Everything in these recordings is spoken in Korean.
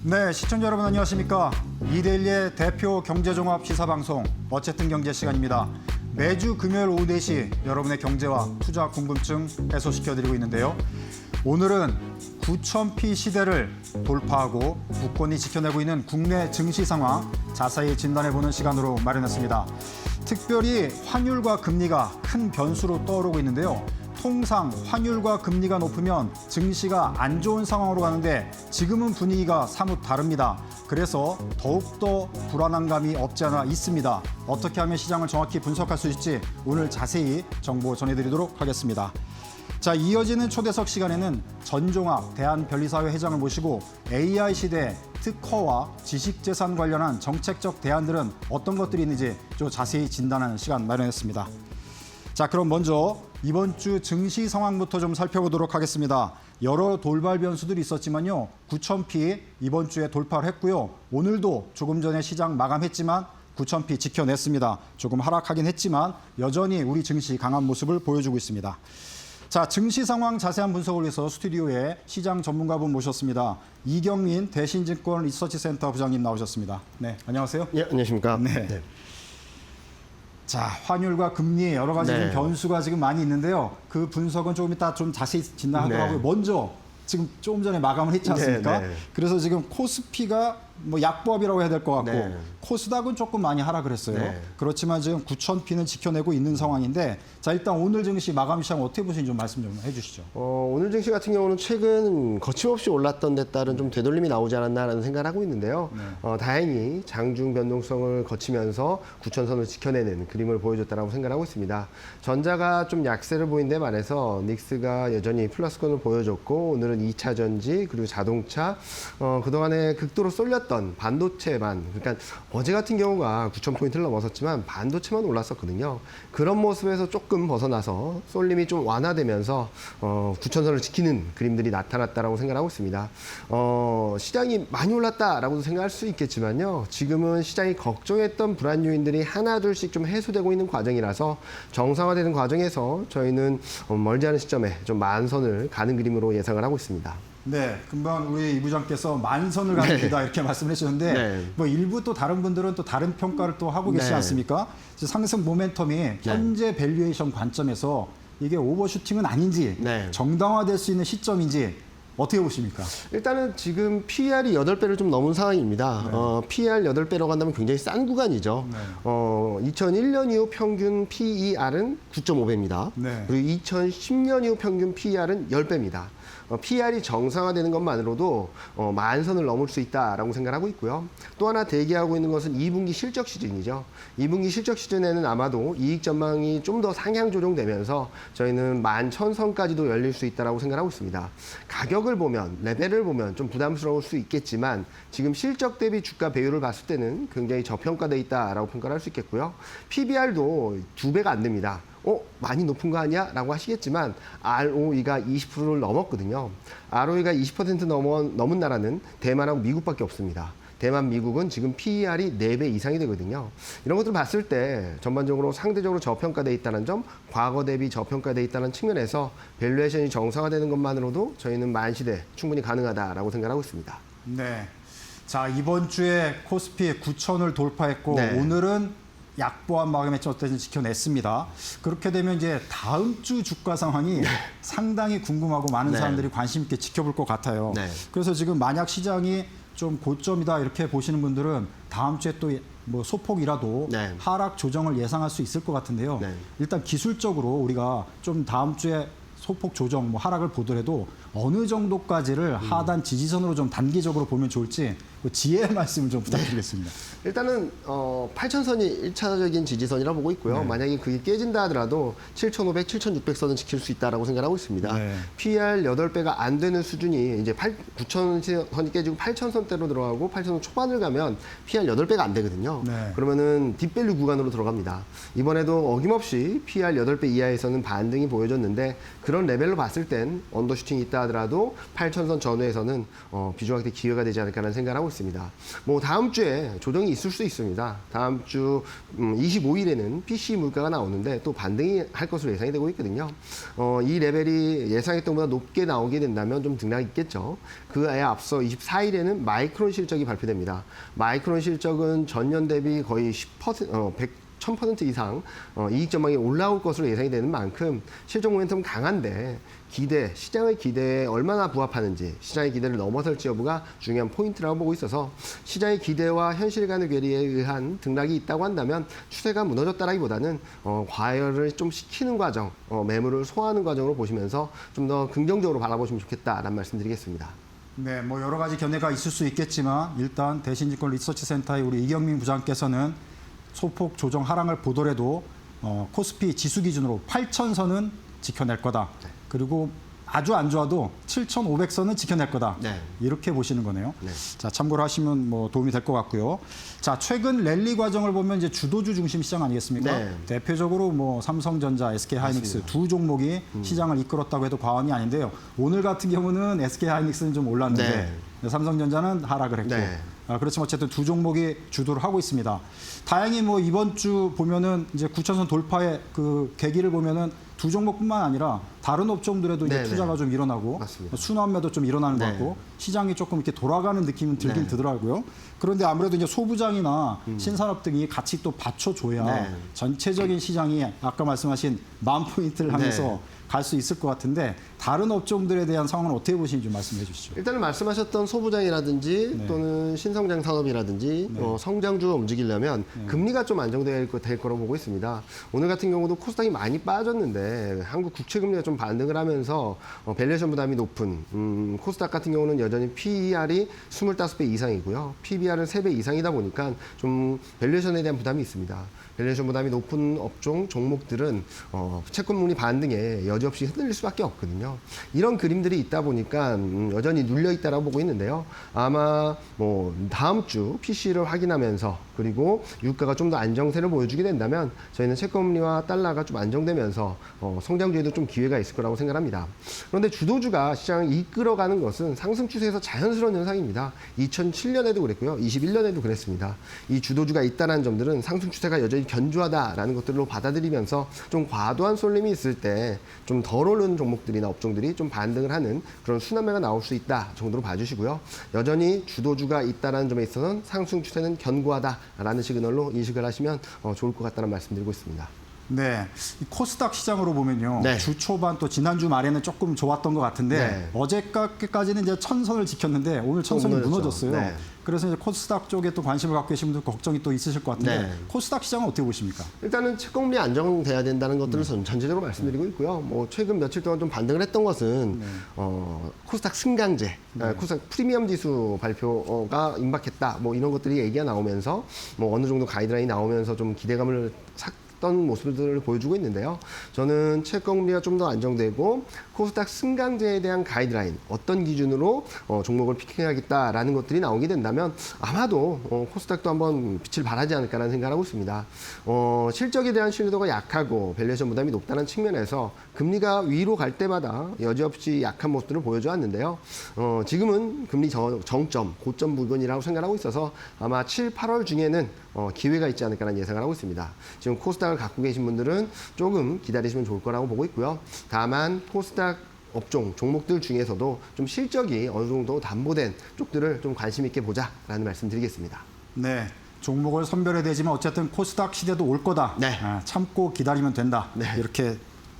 네, 시청자 여러분 안녕하십니까? 이데일리의 대표 경제종합 시사방송 어쨌든 경제 시간입니다. 매주 금요일 오후 4시 여러분의 경제와 투자 궁금증 해소시켜드리고 있는데요. 오늘은 9,000피 시대를 돌파하고 국권이 지켜내고 있는 국내 증시 상황 자세히 진단해보는 시간으로 마련했습니다. 특별히 환율과 금리가 큰 변수로 떠오르고 있는데요. 통상 환율과 금리가 높으면 증시가 안 좋은 상황으로 가는데 지금은 분위기가 사뭇 다릅니다. 그래서 더욱더 불안한 감이 없지 않아 있습니다. 어떻게 하면 시장을 정확히 분석할 수 있을지 오늘 자세히 정보 전해드리도록 하겠습니다. 자, 이어지는 초대석 시간에는 전종학 대한변리사회 회장을 모시고 AI 시대 특허와 지식재산 관련한 정책적 대안들은 어떤 것들이 있는지 좀 자세히 진단하는 시간 마련했습니다. 자, 그럼 먼저 이번 주 증시 상황부터 좀 살펴보도록 하겠습니다. 여러 돌발 변수들이 있었지만요. 9,000피 이번 주에 돌파를 했고요. 오늘도 조금 전에 시장 마감했지만 9,000피 지켜냈습니다. 조금 하락하긴 했지만 여전히 우리 증시 강한 모습을 보여주고 있습니다. 자, 증시 상황 자세한 분석을 위해서 스튜디오에 시장 전문가분 모셨습니다. 이경민 대신증권 리서치센터 부장님 나오셨습니다. 네, 안녕하세요. 예, 안녕하십니까. 네. 자, 환율과 금리 여러 가지 좀 변수가 지금 많이 있는데요. 그 분석은 조금 이따 좀 자세히 진단하도록 하고요. 먼저 지금 조금 전에 마감을 했지 않습니까? 그래서 지금 코스피가 뭐 약보합이라고 해야 될 것 같고 코스닥은 조금 많이 하락을 했어요. 그렇지만 지금 9,000피는 지켜내고 있는 상황인데 자, 일단 오늘 증시 마감 시장 어떻게 보시는지 좀 말씀 좀 해주시죠. 오늘 증시 같은 경우는 최근 거침없이 올랐던 데 따른 좀 되돌림이 나오지 않았나라는 생각을 하고 있는데요. 다행히 장중 변동성을 거치면서 9,000선을 지켜내는 그림을 보여줬다고 생각하고 있습니다. 전자가 좀 약세를 보인 데 반해서 닉스가 여전히 플러스권을 보여줬고 오늘은 2차 전지 그리고 자동차 그동안에 극도로 쏠렸던 반도체만, 그러니까 어제 같은 경우가 9,000포인트를 넘어섰지만 반도체만 올랐었거든요. 그런 모습에서 조금 벗어나서 쏠림이 좀 완화되면서 9,000선을 지키는 그림들이 나타났다라고 생각하고 있습니다. 시장이 많이 올랐다라고도 생각할 수 있겠지만요. 지금은 시장이 걱정했던 불안 요인들이 하나둘씩 좀 해소되고 있는 과정이라서 정상화되는 과정에서 저희는 멀지 않은 시점에 좀 만선을 가는 그림으로 예상을 하고 있습니다. 네, 금방 우리 이 부장께서 만선을 가는 길이다 이렇게 말씀을 해주셨는데 뭐 일부 또 다른 분들은 또 다른 평가를 또 하고 계시지 않습니까? 상승 모멘텀이 현재 밸류에이션 관점에서 이게 오버슈팅은 아닌지 정당화될 수 있는 시점인지 어떻게 보십니까? 일단은 지금 PER이 8배를 좀 넘은 상황입니다. PER 8배라고 한다면 굉장히 싼 구간이죠. 2001년 이후 평균 PER은 9.5배입니다. 그리고 2010년 이후 평균 PER은 10배입니다. PER이 정상화되는 것만으로도 만선을 넘을 수 있다라고 생각하고 있고요. 또 하나 대기하고 있는 것은 2분기 실적 시즌이죠. 2분기 실적 시즌에는 아마도 이익 전망이 좀 더 상향 조정되면서 저희는 11,000선까지도 열릴 수 있다라고 생각하고 있습니다. 가격을 보면, 레벨을 보면 좀 부담스러울 수 있겠지만 지금 실적 대비 주가 배율을 봤을 때는 굉장히 저평가돼 있다라고 평가를 할 수 있겠고요. PBR도 2배가 안 됩니다. 많이 높은 거 아니야? 라고 하시겠지만 ROE가 20%를 넘었거든요. ROE가 20% 넘은 나라는 대만하고 미국밖에 없습니다. 대만, 미국은 지금 PER이 4배 이상이 되거든요. 이런 것들을 봤을 때 전반적으로 상대적으로 저평가돼 있다는 점, 과거 대비 저평가돼 있다는 측면에서 밸류에이션이 정상화되는 것만으로도 저희는 만시대 충분히 가능하다라고 생각하고 있습니다. 네. 자, 이번 주에 코스피 9,000을 돌파했고 오늘은 약보합 마감했죠. 어쨌든 지켜냈습니다. 그렇게 되면 이제 다음 주 주가 상황이 상당히 궁금하고 많은 사람들이 관심 있게 지켜볼 것 같아요. 그래서 지금 만약 시장이 좀 고점이다 이렇게 보시는 분들은 다음 주에 또 뭐 소폭이라도 하락 조정을 예상할 수 있을 것 같은데요. 일단 기술적으로 우리가 좀 다음 주에 소폭 조정, 뭐 하락을 보더라도 어느 정도까지를 하단 지지선으로 좀 단기적으로 보면 좋을지 그 지혜의 말씀을 좀 부탁드리겠습니다. 일단은 8,000선이 1차적인 지지선이라고 보고 있고요. 만약에 그게 깨진다 하더라도 7,500, 7,600선은 지킬 수 있다라고 생각하고 있습니다. PER 8배가 안 되는 수준이 이제 9,000선이 깨지고 8,000선대로 들어가고 8,000선 초반을 가면 PER 8배가 안 되거든요. 그러면은 딥밸류 구간으로 들어갑니다. 이번에도 어김없이 PER 8배 이하에서는 반등이 보여졌는데 그런 레벨로 봤을 땐 언더슈팅이 있다 하더라도 8,000선 전후에서는 비중하게 기회가 되지 않을까라는 생각을 하고 생각하고 있습니다. 뭐 다음 주에 조정이 있을 수 있습니다. 다음 주 25일에는 PC 물가가 나오는데 또 반등이 할 것으로 예상이 되고 있거든요. 이 레벨이 예상했던 것보다 높게 나오게 된다면 좀 등락이 있겠죠. 그에 앞서 24일에는 마이크론 실적이 발표됩니다. 마이크론 실적은 전년 대비 거의 1000% 이상 이익 전망이 올라올 것으로 예상이 되는 만큼 실적 모멘텀 강한데 시장의 기대에 얼마나 부합하는지, 시장의 기대를 넘어설지 여부가 중요한 포인트라고 보고 있어서 시장의 기대와 현실 간의 괴리에 의한 등락이 있다고 한다면 추세가 무너졌다라기보다는 과열을 좀 시키는 과정, 매물을 소화하는 과정으로 보시면서 좀 더 긍정적으로 바라보시면 좋겠다라는 말씀드리겠습니다. 네, 뭐 여러 가지 견해가 있을 수 있겠지만 일단 대신증권 리서치센터의 우리 이경민 부장께서는 소폭 조정 하락을 보더라도 코스피 지수 기준으로 8,000선은 지켜낼 거다. 네. 그리고 아주 안 좋아도 7,500선은 지켜낼 거다. 네. 이렇게 보시는 거네요. 네. 자, 참고로 하시면 뭐 도움이 될 것 같고요. 자, 최근 랠리 과정을 보면 이제 주도주 중심 시장 아니겠습니까? 네. 대표적으로 뭐 삼성전자, SK하이닉스 두 종목이 시장을 이끌었다고 해도 과언이 아닌데요. 오늘 같은 경우는 SK하이닉스는 좀 올랐는데 삼성전자는 하락을 했고. 네. 그렇지만 어쨌든 두 종목이 주도를 하고 있습니다. 다행히 뭐 이번 주 보면은 이제 9,000선 돌파의 그 계기를 보면은 두 종목뿐만 아니라 다른 업종들에도 이제 네네. 투자가 좀 일어나고 맞습니다. 순환매도 좀 일어나는 것 네. 같고 시장이 조금 이렇게 돌아가는 느낌은 들긴 네. 들더라고요. 그런데 아무래도 이제 소부장이나 신산업 등이 같이 또 받쳐줘야 네. 전체적인 시장이 아까 말씀하신 만 포인트를 하면서 네. 갈 수 있을 것 같은데 다른 업종들에 대한 상황은 어떻게 보시는지 좀 말씀해 주시죠. 일단은 말씀하셨던 소부장이라든지 네. 또는 신성장 산업이라든지 성장주가 움직이려면 금리가 좀 안정될 거라고 보고 있습니다. 오늘 같은 경우도 코스닥이 많이 빠졌는데 한국 국채금리가 좀 반등을 하면서 밸류에이션 부담이 높은 코스닥 같은 경우는 여전히 PER이 25배 이상이고요. PBR은 3배 이상이다 보니까 좀 밸류에이션에 대한 부담이 있습니다. 밸류에이션 부담이 높은 업종, 종목들은 채권물리 반등에 여지없이 흔들릴 수밖에 없거든요. 이런 그림들이 있다 보니까 여전히 눌려 있다라고 보고 있는데요. 아마 뭐 다음 주 PC를 확인하면서 그리고 유가가 좀 더 안정세를 보여주게 된다면 저희는 채권물리와 달러가 좀 안정되면서 성장주에도 좀 기회가 있을 거라고 생각합니다. 그런데 주도주가 시장을 이끌어가는 것은 상승 추세에서 자연스러운 현상입니다. 2007년에도 그랬고요. 21년에도 그랬습니다. 이 주도주가 있다는 점들은 상승 추세가 여전히 견조하다라는 것들로 받아들이면서 좀 과도한 쏠림이 있을 때 좀 덜 오른 종목들이나 업종들이 좀 반등을 하는 그런 순환매가 나올 수 있다 정도로 봐주시고요. 여전히 주도주가 있다는 점에 있어서는 상승 추세는 견고하다라는 시그널로 인식을 하시면 좋을 것 같다는 말씀드리고 있습니다. 네, 이 코스닥 시장으로 보면요. 네. 주 초반 또 지난주 말에는 조금 좋았던 것 같은데 네. 어제까지는 이제 1,000선을 지켰는데 오늘 1,000선이 무너졌어요. 네. 그래서 이제 코스닥 쪽에 또 관심을 갖고 계신 분들 걱정이 또 있으실 것 같은데 네. 코스닥 시장은 어떻게 보십니까? 일단은 채권물이 안정돼야 된다는 것들을 전체적으로 말씀드리고 있고요. 뭐 최근 며칠 동안 좀 반등을 했던 것은 코스닥 승강제, 코스닥 프리미엄 지수 발표가 임박했다. 뭐 이런 것들이 얘기가 나오면서 뭐 어느 정도 가이드라인이 나오면서 좀 기대감을 어떤 모습들을 보여주고 있는데요. 저는 채권금리가 좀 더 안정되고 코스닥 승강제에 대한 가이드라인, 어떤 기준으로 종목을 피킹하겠다라는 것들이 나오게 된다면 아마도 코스닥도 한번 빛을 발하지 않을까라는 생각을 하고 있습니다. 실적에 대한 신뢰도가 약하고 밸류에이션 부담이 높다는 측면에서 금리가 위로 갈 때마다 여지없이 약한 모습들을 보여줘 왔는데요. 지금은 금리 정점, 고점 부근이라고 생각하고 있어서 아마 7, 8월 중에는 기회가 있지 않을까라는 예상을 하고 있습니다. 지금 코스닥을 갖고 계신 분들은 조금 기다리시면 좋을 거라고 보고 있고요. 다만 코스닥 업종, 종목들 중에서도 좀 실적이 어느 정도 담보된 쪽들을 좀 관심 있게 보자라는 말씀 드리겠습니다. 네, 종목을 선별해야 되지만 어쨌든 코스닥 시대도 올 거다. 네. 참고 기다리면 된다. 네. 이렇게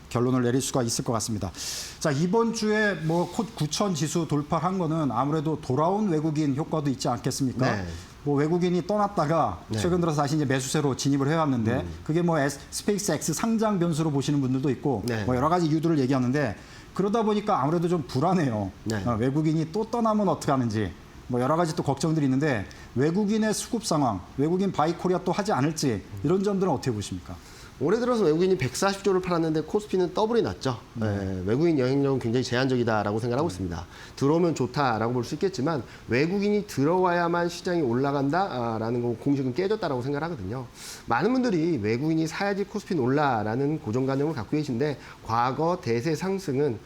결론을 내릴 수가 있을 것 같습니다. 자, 이번 주에 뭐 9,000 지수 돌파한 거는 아무래도 돌아온 외국인 효과도 있지 않겠습니까? 네. 뭐 외국인이 떠났다가 네. 최근 들어서 다시 이제 매수세로 진입을 해왔는데 그게 뭐 스페이스 X 상장 변수로 보시는 분들도 있고 네. 뭐 여러 가지 이유들을 얘기하는데 그러다 보니까 아무래도 좀 불안해요. 네. 외국인이 또 떠나면 어떻게 하는지 뭐 여러 가지 또 걱정들이 있는데 외국인의 수급 상황, 외국인 바이코리아 또 하지 않을지 이런 점들은 어떻게 보십니까? 올해 들어서 외국인이 140조를 팔았는데 코스피는 더블이 났죠. 네, 외국인 영향력은 굉장히 제한적이다라고 생각하고 있습니다. 들어오면 좋다라고 볼 수 있겠지만 외국인이 들어와야만 시장이 올라간다라는 거 공식은 깨졌다라고 생각하거든요. 많은 분들이 외국인이 사야지 코스피 올라라는 고정관념을 갖고 계신데 과거 대세 상승은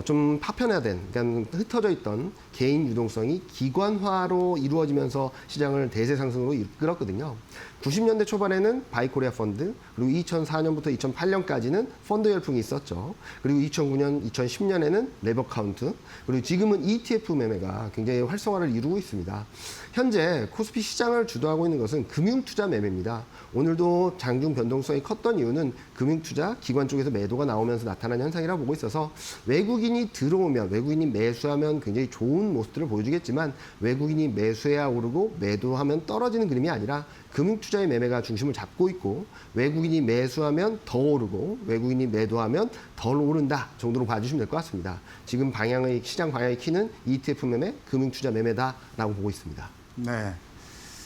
좀 파편화된, 그러니까 흩어져 있던 개인 유동성이 기관화로 이루어지면서 시장을 대세 상승으로 이끌었거든요. 90년대 초반에는 바이코리아 펀드, 그리고 2004년부터 2008년까지는 펀드 열풍이 있었죠. 그리고 2009년, 2010년에는 레버 카운트, 그리고 지금은 ETF 매매가 굉장히 활성화를 이루고 있습니다. 현재 코스피 시장을 주도하고 있는 것은 금융투자 매매입니다. 오늘도 장중 변동성이 컸던 이유는 금융투자, 기관 쪽에서 매도가 나오면서 나타난 현상이라고 보고 있어서 외국인이 들어오면, 외국인이 매수하면 굉장히 좋은 모습들을 보여주겠지만 외국인이 매수해야 오르고 매도하면 떨어지는 그림이 아니라 금융투자의 매매가 중심을 잡고 있고 외국인이 매수하면 더 오르고 외국인이 매도하면 덜 오른다 정도로 봐주시면 될 것 같습니다. 지금 시장 방향의 키는 ETF 매매, 금융투자 매매다라고 보고 있습니다. 네.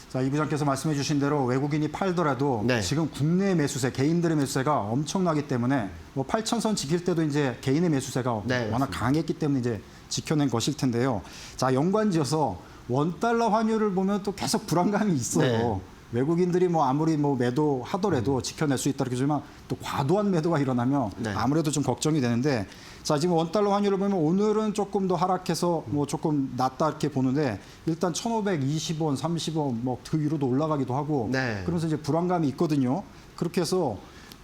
자, 이 부장께서 말씀해 주신 대로 외국인이 팔더라도 네. 지금 국내 매수세, 개인들의 매수세가 엄청나기 때문에 뭐 8,000선 지킬 때도 이제 개인의 매수세가 네, 워낙 강했기 때문에 이제 지켜낸 것일 텐데요. 자, 연관지어서 원달러 환율을 보면 또 계속 불안감이 있어요. 네. 외국인들이 뭐 아무리 뭐 매도하더라도 지켜낼 수 있다 그러지만 또 과도한 매도가 일어나면 네. 아무래도 좀 걱정이 되는데 자, 지금 원달러 환율을 보면 오늘은 조금 더 하락해서 뭐 조금 낮다 이렇게 보는데 일단 1,520원, 30원 뭐 그 위로도 올라가기도 하고 네. 그러면서 이제 불안감이 있거든요. 그렇게 해서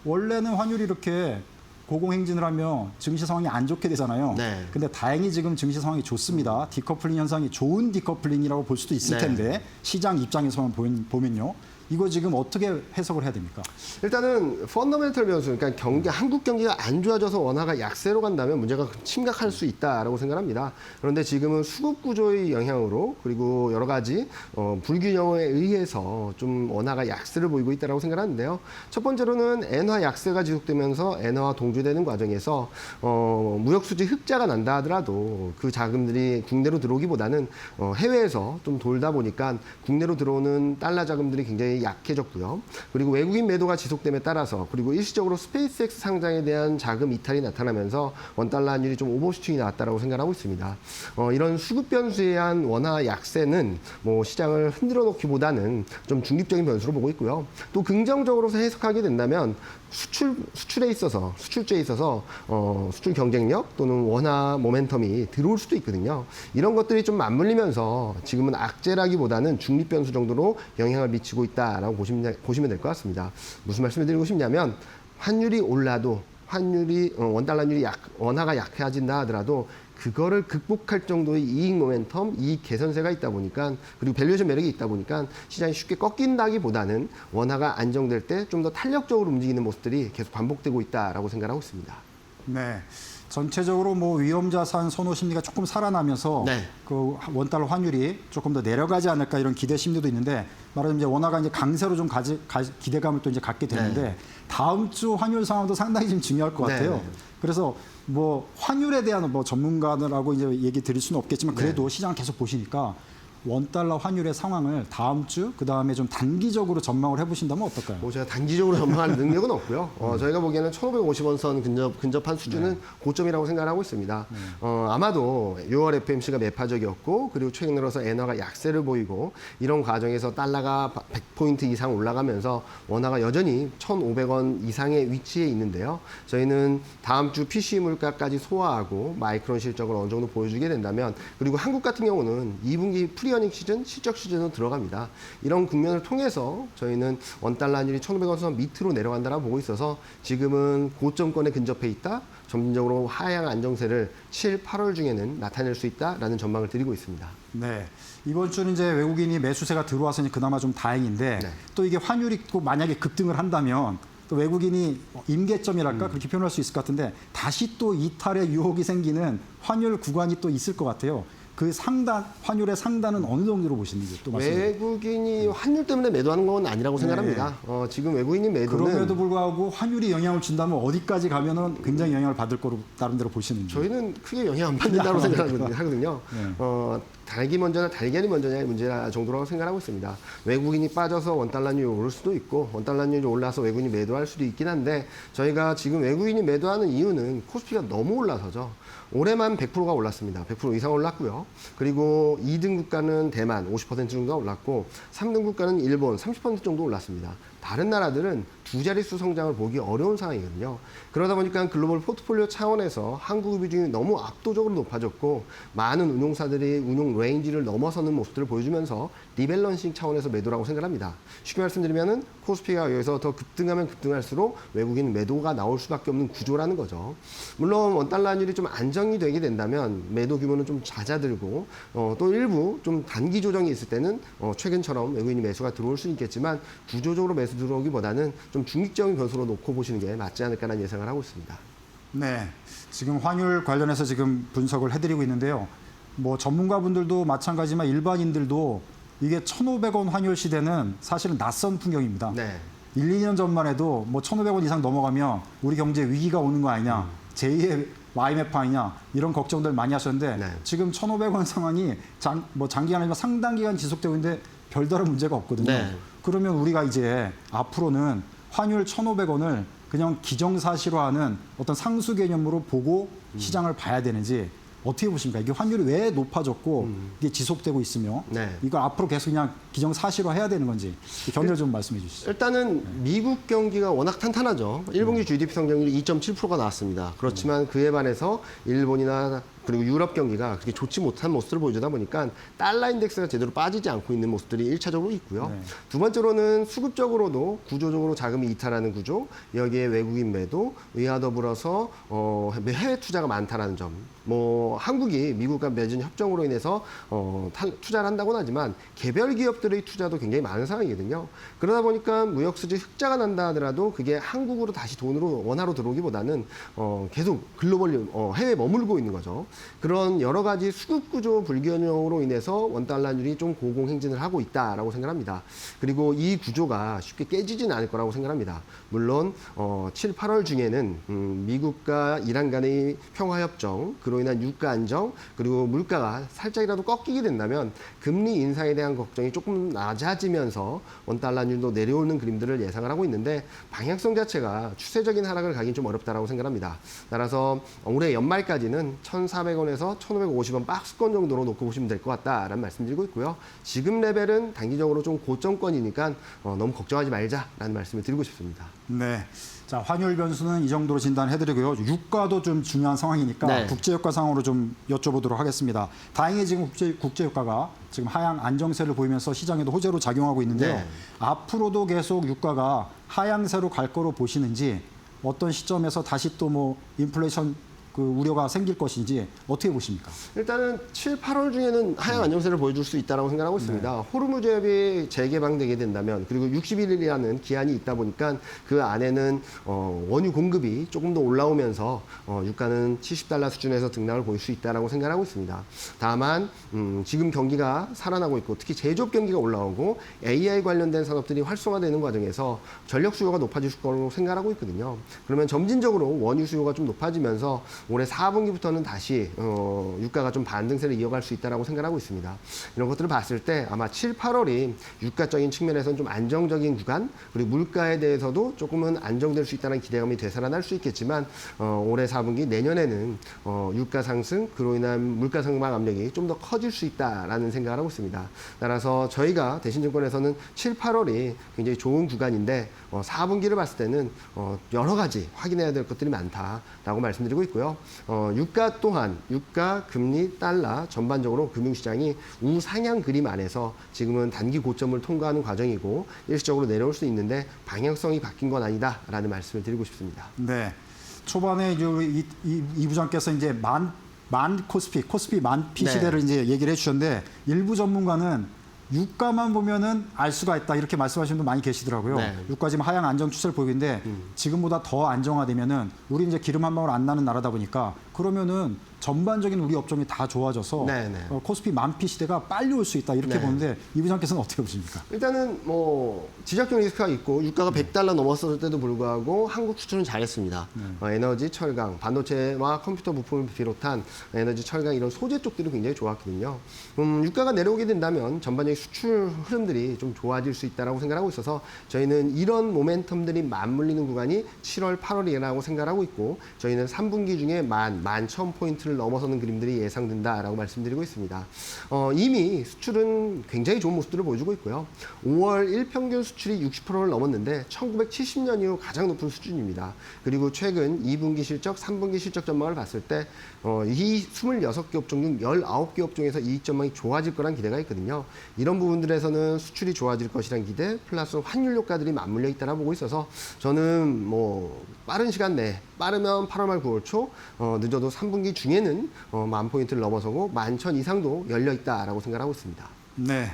원래는 환율이 이렇게 고공행진을 하면 증시 상황이 안 좋게 되잖아요. 네. 근데 다행히 지금 증시 상황이 좋습니다. 디커플링 현상이 좋은 디커플링이라고 볼 수도 있을 네. 텐데 시장 입장에서만 보면요. 이거 지금 어떻게 해석을 해야 됩니까? 일단은 펀더멘털 변수, 그러니까 한국 경기가 안 좋아져서 원화가 약세로 간다면 문제가 심각할 수 있다라고 생각합니다. 그런데 지금은 수급 구조의 영향으로 그리고 여러 가지 불균형에 의해서 좀 원화가 약세를 보이고 있다라고 생각하는데요. 첫 번째로는 엔화 약세가 지속되면서 엔화와 동조되는 과정에서 무역 수지 흑자가 난다 하더라도 그 자금들이 국내로 들어오기보다는 해외에서 좀 돌다 보니까 국내로 들어오는 달러 자금들이 굉장히 약해졌고요. 그리고 외국인 매도가 지속됨에 따라서 그리고 일시적으로 스페이스X 상장에 대한 자금 이탈이 나타나면서 원달러 환율이 좀 오버슈팅이 나왔다라고 생각하고 있습니다. 이런 수급 변수에 의한 원화 약세는 뭐 시장을 흔들어 놓기보다는 좀 중립적인 변수로 보고 있고요. 또 긍정적으로 해석하게 된다면 수출에 있어서 수출주에 있어서 수출 경쟁력 또는 원화 모멘텀이 들어올 수도 있거든요. 이런 것들이 좀 맞물리면서 지금은 악재라기보다는 중립 변수 정도로 영향을 미치고 있다라고 보시면 될 것 같습니다. 무슨 말씀을 드리고 싶냐면 환율이 올라도 원달러 환율이 원화가 약해진다 하더라도 그거를 극복할 정도의 이익 모멘텀, 이익 개선세가 있다 보니까 그리고 밸류에이션 매력이 있다 보니까 시장이 쉽게 꺾인다기보다는 원화가 안정될 때 좀 더 탄력적으로 움직이는 모습들이 계속 반복되고 있다라고 생각하고 있습니다. 네. 전체적으로 뭐 위험자산 선호 심리가 조금 살아나면서 네. 그 원달러 환율이 조금 더 내려가지 않을까 이런 기대 심리도 있는데 말하자면 이제 원화가 이제 강세로 좀 기대감을 또 이제 갖게 되는데 네. 다음 주 환율 상황도 상당히 좀 중요할 것 같아요. 네. 그래서 뭐 환율에 대한 뭐 전문가들하고 이제 얘기 드릴 수는 없겠지만 그래도 네. 시장 계속 보시니까 원달러 환율의 상황을 다음 주 그다음에 좀 단기적으로 전망을 해보신다면 어떨까요? 뭐 제가 단기적으로 전망할 능력은 없고요. 저희가 보기에는 1,550원 선 근접한 수준은 고점이라고 생각하고 있습니다. 아마도 6월 FMC가 매파적이었고 그리고 최근 들어서 엔화가 약세를 보이고 이런 과정에서 달러가 100포인트 이상 올라가면서 원화가 여전히 1,500원 이상의 위치에 있는데요. 저희는 다음 주 PC 물가까지 소화하고 마이크론 실적을 어느 정도 보여주게 된다면 그리고 한국 같은 경우는 2분기 프리어닝 시즌, 실적 시즌으로 들어갑니다. 이런 국면을 통해서 저희는 원달러 환율이 1,500원 선 밑으로 내려간다라고 보고 있어서 지금은 고점권에 근접해 있다. 점진적으로 하향 안정세를 7, 8월 중에는 나타낼 수 있다라는 전망을 드리고 있습니다. 네. 이번 주는 이제 외국인이 매수세가 들어와서니 그나마 좀 다행인데 네. 또 이게 환율이 또 만약에 급등을 한다면 또 외국인이 임계점이랄까 그렇게 표현할 수 있을 것 같은데 다시 또 이탈의 유혹이 생기는 환율 구간이 또 있을 것 같아요. 그 상단, 환율의 상단은 어느 정도로 보시는지 또 말씀해 주세요. 외국인이 환율 때문에 매도하는 건 아니라고 생각합니다. 지금 외국인이 매도는 그럼에도 불구하고 환율이 영향을 준다면 어디까지 가면은 굉장히 영향을 받을 거로 나름대로 보시는지. 저희는 크게 영향 안 받는다고 생각하거든요. 네. 닭이 먼저냐 달걀이 먼저냐의 문제 정도라고 생각하고 있습니다. 외국인이 빠져서 원달러율이 오를 수도 있고 원달러율이 올라서 외국인이 매도할 수도 있긴 한데 저희가 지금 외국인이 매도하는 이유는 코스피가 너무 올라서죠. 올해만 100%가 올랐습니다. 100% 이상 올랐고요. 그리고 2등 국가는 대만 50% 정도가 올랐고 3등 국가는 일본 30% 정도 올랐습니다. 다른 나라들은 두 자릿수 성장을 보기 어려운 상황이거든요. 그러다 보니까 글로벌 포트폴리오 차원에서 한국의 비중이 너무 압도적으로 높아졌고 많은 운용사들이 운용 레인지를 넘어서는 모습들을 보여주면서 리밸런싱 차원에서 매도라고 생각합니다. 쉽게 말씀드리면은 코스피가 여기서 더 급등하면 급등할수록 외국인 매도가 나올 수밖에 없는 구조라는 거죠. 물론 원달러 환율이 좀 안정이 되게 된다면 매도 규모는 좀 잦아들고 또 일부 좀 단기 조정이 있을 때는 최근처럼 외국인이 매수가 들어올 수 있겠지만 구조적으로 매수 들어오기보다는 좀 중립적인 변수로 놓고 보시는 게 맞지 않을까라는 예상을 하고 있습니다. 네, 지금 환율 관련해서 지금 분석을 해드리고 있는데요. 뭐 전문가분들도 마찬가지지만 일반인들도 이게 1,500원 환율 시대는 사실은 낯선 풍경입니다. 네. 1, 2년 전만 해도 뭐 1,500원 이상 넘어가면 우리 경제에 위기가 오는 거 아니냐, 제2의 IMF 아니냐 이런 걱정들 많이 하셨는데 네. 지금 1,500원 상황이 장기간 아니면 상당 기간 지속되고 있는데 별다른 문제가 없거든요. 네. 그러면 우리가 이제 앞으로는 환율 1,500원을 그냥 기정사실화하는 어떤 상수 개념으로 보고 시장을 봐야 되는지 어떻게 보십니까? 이게 환율이 왜 높아졌고 이게 지속되고 있으며 네. 이거 앞으로 계속 그냥 기정사실화해야 되는 건지 견해를 좀 말씀해 주시죠. 일단은 미국 경기가 워낙 탄탄하죠. 1분기 GDP 성장률이 2.7%가 나왔습니다. 그렇지만 그에 반해서 일본이나 그리고 유럽 경기가 그렇게 좋지 못한 모습을 보여주다 보니까 달러 인덱스가 제대로 빠지지 않고 있는 모습들이 1차적으로 있고요. 네. 두 번째로는 수급적으로도 구조적으로 자금이 이탈하는 구조, 여기에 외국인 매도, 이와 더불어서 해외 투자가 많다라는 점. 뭐 한국이 미국과 맺은 협정으로 인해서 투자를 한다고는 하지만 개별 기업들의 투자도 굉장히 많은 상황이거든요. 그러다 보니까 무역 수지 흑자가 난다 하더라도 그게 한국으로 다시 돈으로 원화로 들어오기보다는 계속 글로벌 해외에 머물고 있는 거죠. 그런 여러 가지 수급 구조 불균형으로 인해서 원달러율이 좀 고공행진을 하고 있다라고 생각합니다. 그리고 이 구조가 쉽게 깨지지는 않을 거라고 생각합니다. 물론 7, 8월 중에는 미국과 이란 간의 평화협정, 그로 인한 유가 안정, 그리고 물가가 살짝이라도 꺾이게 된다면 금리 인상에 대한 걱정이 조금 낮아지면서 원달러율도 내려오는 그림들을 예상을 하고 있는데 방향성 자체가 추세적인 하락을 가긴 좀 어렵다라고 생각합니다. 따라서 올해 연말까지는 1,400원에서 1,550원 박스권 정도로 놓고 보시면 될 것 같다라는 말씀드리고 있고요. 지금 레벨은 단기적으로 좀 고점권이니까 너무 걱정하지 말자라는 말씀을 드리고 싶습니다. 네. 자, 환율 변수는 이 정도로 진단해드리고요. 유가도 좀 중요한 상황이니까 네. 국제유가 상황으로 좀 여쭤보도록 하겠습니다. 다행히 지금 국제유가가 지금 하향 안정세를 보이면서 시장에도 호재로 작용하고 있는데요. 네. 앞으로도 계속 유가가 하향세로 갈 거로 보시는지 어떤 시점에서 다시 또 뭐 인플레이션 그 우려가 생길 것인지 어떻게 보십니까? 일단은 7, 8월 중에는 하향 안정세를 보여줄 수 있다고 생각하고 있습니다. 호르무즈 해협이 재개방되게 된다면 그리고 61일이라는 기한이 있다 보니까 그 안에는 원유 공급이 조금 더 올라오면서 유가는 70달러 수준에서 등락을 보일 수 있다고 생각하고 있습니다. 다만 지금 경기가 살아나고 있고 특히 제조업 경기가 올라오고 AI 관련된 산업들이 활성화되는 과정에서 전력 수요가 높아질 거라고 생각하고 있거든요. 그러면 점진적으로 원유 수요가 좀 높아지면서 올해 4분기부터는 다시 유가가 좀 반등세를 이어갈 수 있다고 생각하고 있습니다. 이런 것들을 봤을 때 아마 7, 8월이 유가적인 측면에서는 좀 안정적인 구간 그리고 물가에 대해서도 조금은 안정될 수 있다는 기대감이 되살아날 수 있겠지만 올해 4분기 내년에는 유가 상승 그로 인한 물가 상방 압력이 좀 더 커질 수 있다라는 생각을 하고 있습니다. 따라서 저희가 대신증권에서는 7, 8월이 굉장히 좋은 구간인데 4분기를 봤을 때는 여러 가지 확인해야 될 것들이 많다라고 말씀드리고 있고요. 유가 또한 유가, 금리, 달러 전반적으로 금융시장이 우상향 그림 안에서 지금은 단기 고점을 통과하는 과정이고 일시적으로 내려올 수 있는데 방향성이 바뀐 건 아니다라는 말씀을 드리고 싶습니다. 네. 초반에 이제 우리 이 부장께서 이제 코스피 만피 네. 시대를 이제 얘기를 해주셨는데 일부 전문가는 유가만 보면은 알 수가 있다 이렇게 말씀하시는 분 많이 계시더라고요. 네. 유가 지금 하향 안정 추세를 보이고 있는데 지금보다 더 안정화되면은 우리 이제 기름 한 방울 안 나는 나라다 보니까 그러면은 전반적인 우리 업종이 다 좋아져서 네, 네. 코스피 만피 시대가 빨리 올 수 있다 이렇게 네. 보는데 이 부장께서는 어떻게 보십니까? 일단은 뭐 지적적 리스크가 있고 유가가 100달러 넘었을 때도 불구하고 한국 수출은 잘했습니다. 에너지, 철강, 반도체와 컴퓨터 부품을 비롯한 에너지, 철강 이런 소재 쪽들이 굉장히 좋았거든요. 유가가 내려오게 된다면 전반적인 수출 흐름들이 좀 좋아질 수 있다라고 생각하고 있어서 저희는 이런 모멘텀들이 맞물리는 구간이 7월, 8월이라고 생각하고 있고 저희는 3분기 중에 11,000포인트를 넘어서는 그림들이 예상된다라고 말씀드리고 있습니다. 이미 수출은 굉장히 좋은 모습들을 보여주고 있고요. 5월 일평균 수출이 60%를 넘었는데 1970년 이후 가장 높은 수준입니다. 그리고 최근 2분기 실적, 3분기 실적 전망을 봤을 때 이 26개 업종 중 19개 업종에서 이익 전망이 좋아질 거란 기대가 있거든요. 이런 부분들에서는 수출이 좋아질 것이란 기대 플러스 환율 효과들이 맞물려 있다고 보고 있어서 저는 뭐 빠른 시간 내에 빠르면 8월 말 9월 초 늦어도 3분기 중에는 10,000포인트를 넘어서고 11,000 이상도 열려 있다라고 생각하고 있습니다. 네.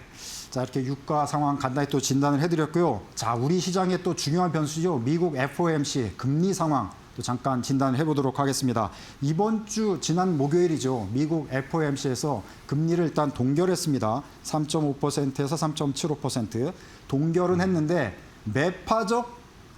자, 이렇게 유가 상황 간단히 또 진단을 해드렸고요. 자, 우리 시장의 또 중요한 변수죠. 미국 FOMC 금리 상황 또 잠깐 진단을 해보도록 하겠습니다. 이번 주 지난 목요일이죠. 미국 FOMC에서 금리를 일단 동결했습니다. 3.5%에서 3.75% 동결은 했는데 매파적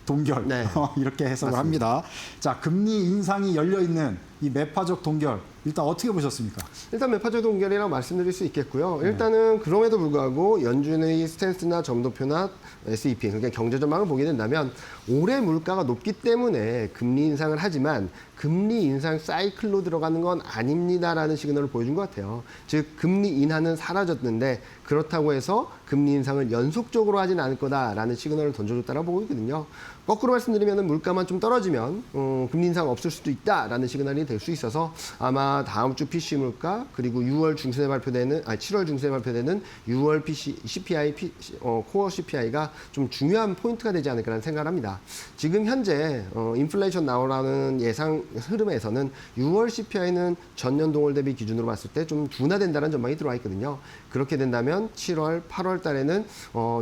동결 네. 이렇게 해석을 맞습니다. 합니다. 자, 금리 인상이 열려 있는 이 매파적 동결 일단 어떻게 보셨습니까? 일단 매파적 동결이라고 말씀드릴 수 있겠고요. 일단은 그럼에도 불구하고 연준의 스탠스나 점도표나 SEP, 그러니까 경제 전망을 보게 된다면 올해 물가가 높기 때문에 금리 인상을 하지만 금리 인상 사이클로 들어가는 건 아닙니다라는 시그널을 보여준 것 같아요. 즉 금리 인하는 사라졌는데 그렇다고 해서 금리 인상을 연속적으로 하진 않을 거다라는 시그널을 던져줬다고 보고 있거든요. 거꾸로 말씀드리면 물가만 좀 떨어지면 금리 인상 없을 수도 있다라는 시그널이 될 수 있어서 아마 다음 주 PC 물가 그리고 7월 중순에 발표되는 6월 CPI 코어 CPI가 좀 중요한 포인트가 되지 않을까라는 생각을 합니다. 지금 현재 인플레이션 나오라는 예상 흐름에서는 6월 CPI는 전년 동월 대비 기준으로 봤을 때 좀 둔화된다는 전망이 들어와 있거든요. 그렇게 된다면 7월, 8월 달에는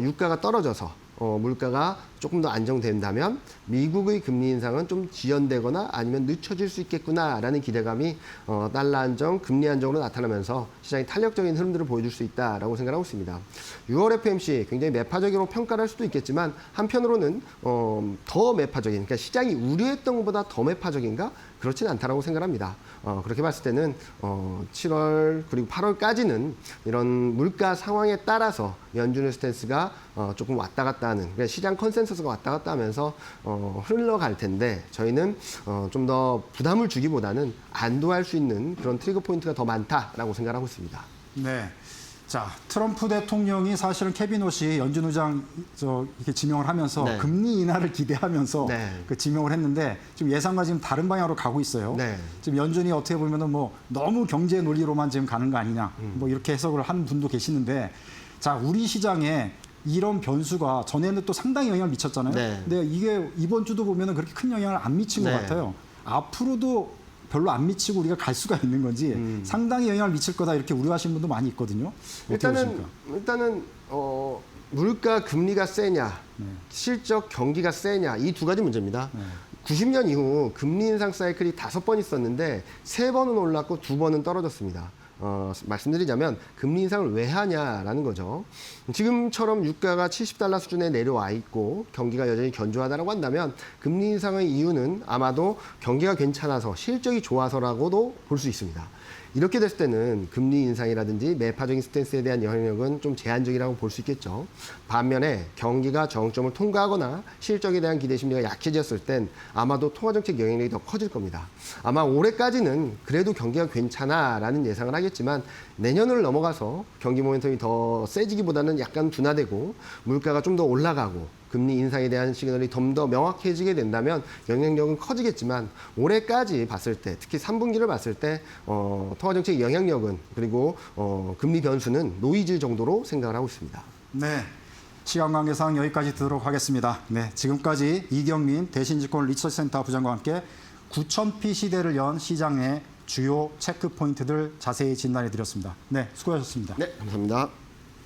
유가가 떨어져서 물가가 조금 더 안정된다면 미국의 금리 인상은 좀 지연되거나 아니면 늦춰질 수 있겠구나라는 기대감이 달러 안정, 금리 안정으로 나타나면서 시장이 탄력적인 흐름들을 보여줄 수 있다라고 생각하고 있습니다. 6월 FOMC 굉장히 매파적으로 평가를 할 수도 있겠지만 한편으로는 더 매파적인, 그러니까 시장이 우려했던 것보다 더 매파적인가? 그렇진 않다라고 생각합니다. 그렇게 봤을 때는 7월 그리고 8월까지는 이런 물가 상황에 따라서 연준의 스탠스가 조금 왔다 갔다 하는, 그러니까 시장 컨센서스가 왔다 갔다 하면서 흘러갈 텐데 저희는 좀 더 부담을 주기보다는 안도할 수 있는 그런 트리거 포인트가 더 많다라고 생각하고 있습니다. 네. 자, 트럼프 대통령이 사실은 캐비닛이 연준 의장 이렇게 지명을 하면서 네. 금리 인하를 기대하면서 네. 그 지명을 했는데 지금 예상과 지금 다른 방향으로 가고 있어요. 네. 지금 연준이 어떻게 보면은 뭐 너무 경제 논리로만 지금 가는 거 아니냐, 뭐 이렇게 해석을 하는 분도 계시는데, 자, 우리 시장에 이런 변수가 전에는 또 상당히 영향을 미쳤잖아요. 네. 근데 이게 이번 주도 보면은 그렇게 큰 영향을 안 미친 것 네. 같아요. 앞으로도 별로 안 미치고 우리가 갈 수가 있는 건지 상당히 영향을 미칠 거다 이렇게 우려하시는 분도 많이 있거든요. 어떻게 보십니까? 일단은 물가 금리가 세냐, 실적 경기가 세냐, 이 두 가지 문제입니다. 90년 이후 금리 인상 사이클이 5번 있었는데 3번은 올랐고 2번은 떨어졌습니다. 말씀드리자면 금리 인상을 왜 하냐라는 거죠. 지금처럼 유가가 70달러 수준에 내려와 있고 경기가 여전히 견조하다고 한다면 금리 인상의 이유는 아마도 경기가 괜찮아서 실적이 좋아서라고도 볼 수 있습니다. 이렇게 됐을 때는 금리 인상이라든지 매파적인 스탠스에 대한 영향력은 좀 제한적이라고 볼 수 있겠죠. 반면에 경기가 정점을 통과하거나 실적에 대한 기대 심리가 약해졌을 땐 아마도 통화정책 영향력이 더 커질 겁니다. 아마 올해까지는 그래도 경기가 괜찮아라는 예상을 하겠지만 내년을 넘어가서 경기 모멘텀이 더 세지기보다는 약간 둔화되고 물가가 좀 더 올라가고 금리 인상에 대한 시그널이 좀 더 명확해지게 된다면 영향력은 커지겠지만 올해까지 봤을 때, 특히 3분기를 봤을 때 통화정책 영향력은 그리고 금리 변수는 노이즈 정도로 생각을 하고 있습니다. 네. 시간 관계상 여기까지 듣도록 하겠습니다. 네, 지금까지 이경민 대신증권 리서치센터 부장과 함께 9,000피 시대를 연 시장의 주요 체크 포인트들 자세히 진단해 드렸습니다. 네, 수고하셨습니다. 네, 감사합니다.